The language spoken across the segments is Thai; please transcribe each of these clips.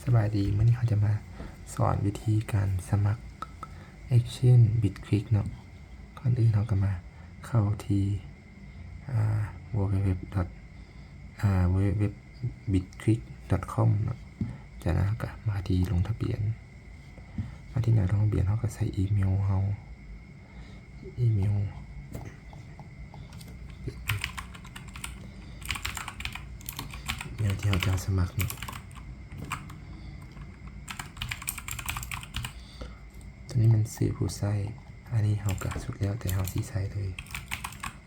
สบายดีเมื่อนี้เขาจะมาสอนวิธีการสมัคร Exchange Bitclick เนาะก่อนอื่นเขาก็มาเข้าที่www.bitclick.com เนาะจากนั้นก็มาที่ลงทะเบียนมาที่หน้าลงทะเบียนเขาก็ใส่อีเมลเขาอีเมลที่เขาจะสมัครเนาะตัวนี้มันสื่อผู้ใช้อันนี้เขาก็สุดแล้วแต่เขาสีใส่เลย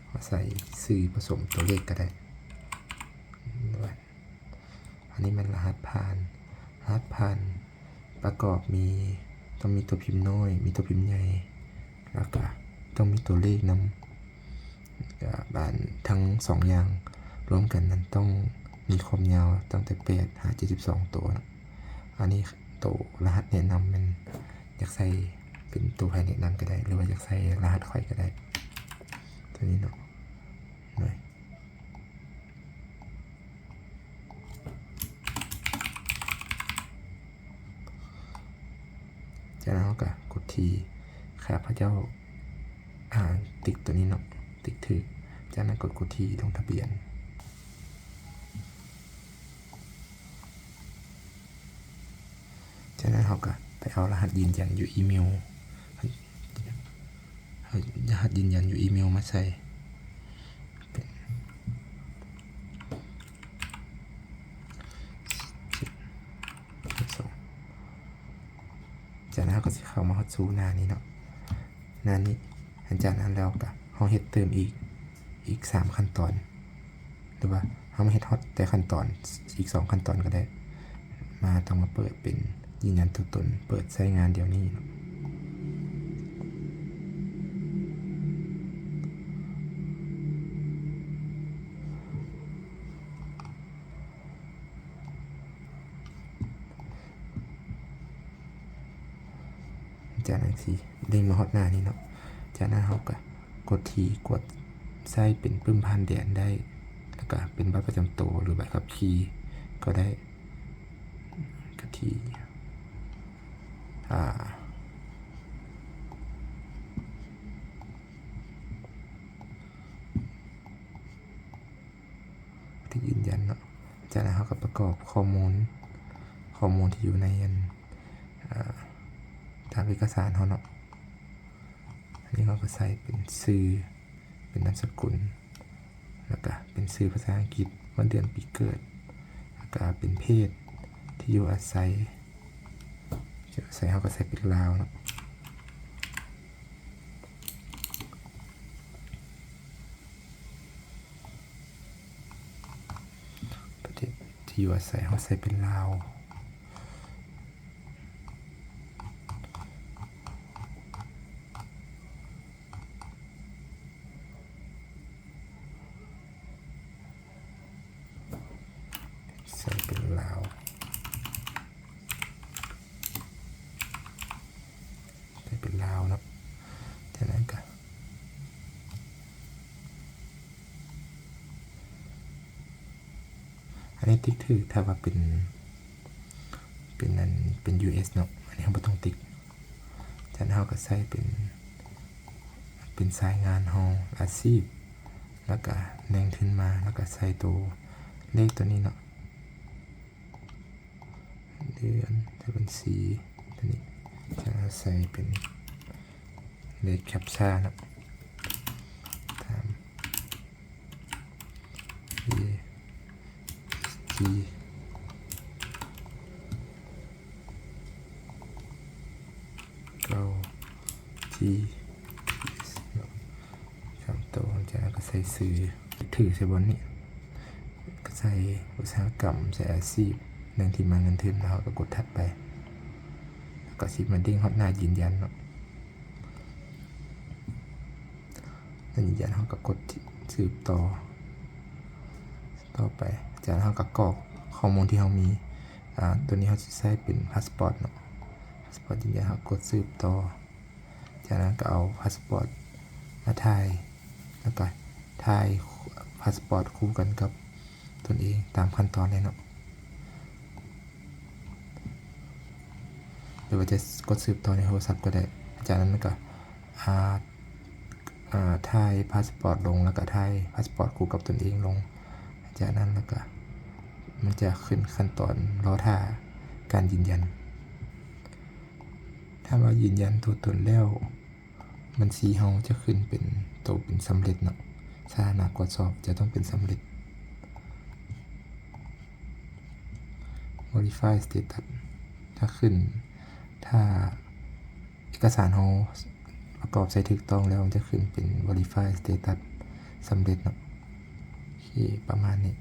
เขาใส่สื่อผสมตัวเลขก็ได้อันนี้มันรหัสผ่านประกอบต้องมีตัวพิมพ์น้อยมีตัวพิมพ์ใหญ่แล้วก็ต้องมีตัวเลขนำบานทั้ง2อย่างรวมกันนั้นต้องมีความยาวตั้งแต่8 หา 72ตัวอันนี้ตัวรหัสแนะนำมันอยากใส่เป็นตัวภายในนั้นก็ได้หรือว่าอยากใส่รหัสค่อยก็ได้ตัวนี้เนาะหน่อยจากนั้นก็กดทีข้าพเจ้าติ๊กตัวนี้เนาะติ๊กถือจากนั้นกดทีลงทะเบียนจากนั้นเขาก็ไปเอารหัสยืนยันอยู่อีเมลรหัสยืนยันอยู่อีเมลมาใส่จากนั้นก็จะเข้ามาสู่หน้านี้เนาะหน้านี้หลังจากนั้นแล้วก็เขาเฮ็ดเติมอีก3ขั้นตอนหรือว่าเขาไม่เฮ็ดฮอตแต่ขั้นตอนอีก2ขั้นตอนก็ได้มาต้องมาเปิดเป็นยืนยันตัวตนเปิดใช้งานเดี๋ยวนี้จากนั้นสิเด้งมาฮอตหน้านี้เนาะจากนั้นเขาก็กดใส่เป็นปึ้มพันแดนได้แล้วก็เป็นบัตรประจำตัวหรือใบขับขี่ก็ได้กะทีที่ยืนยันเนาะจากนั้นเขาก็ประกอบข้อมูลที่อยู่ในตามเอกสารเขาเนาะอันนี้เขาก็ใส่เป็นชื่อเป็นนามสกุลแล้วก็เป็นชื่อภาษาอังกฤษวันเดือนปีเกิดแล้วก็เป็นเพศที่อยู่อาศัยเขาก็ใส่เป็นลาวเนาะประเทศที่อยู่อาศัยเขาใส่เป็นลาวใส่เป็นลาวเนาะจากนั้นก็อันนี้ติ๊กถือถ้าว่าเป็นUS เนาะอันนี้เราไม่ต้องติ๊กจากนั้นเราก็ใส่เป็นสายงานเราอาชีพแล้วก็แดงขึ้นมาแล้วก็ใส่ตัวเลขตัวนี้เนาะเดือนจะเป็นสีตัวนี้จะใส่เป็นเลขแคปชั่นเนาะตาม G 9 G 3ตัวจากนั้นก็ใส่สื่อถือใส่บนนี้ก็ใส่อุตสาหกรรมใส่อาชีพเรื่องที่มาเงินทุนแล้วก็กดถัดไปแล้วก็สิมันเด้งฮอตหน้ายืนยันเนาะยืนยันเขาก็กดสืบต่อไปจากนั้นเขาก็กรอกข้อมูลที่เขามีตัวนี้เขาจะใช้เป็นพาสปอร์ตเนาะพาสปอร์ตยืนยันเขากดสืบต่อจากนั้นก็เอาพาสปอร์ตมาถ่ายแล้วก็ถ่ายพาสปอร์ตคู่กันกับตนเองตามขั้นตอนเลยเนาะ หรือว่าจะกดสืบต่อในโทรศัพท์ก็ได้จากนั้นก็ถ่ายพาสปอร์ตลงแล้วก็ถ่ายพาสปอร์ตคู่กับตนเองลงจากนั้นแล้วก็มันจะขึ้นขั้นตอนรอท่าการยืนยันถ้าว่ายืนยันตัวตนแล้วบัญชีเฮาจะขึ้นเป็นตัวเป็นสำเร็จเนาะสถานะกดสอบจะต้องเป็นสำเร็จ Verify status ถ้าขึ้นถ้าเอกสารเฮาประกอบใส่ถูกต้องแล้วมันจะขึ้นเป็น Verify status สำเร็จเนาะโอเคประมาณนี้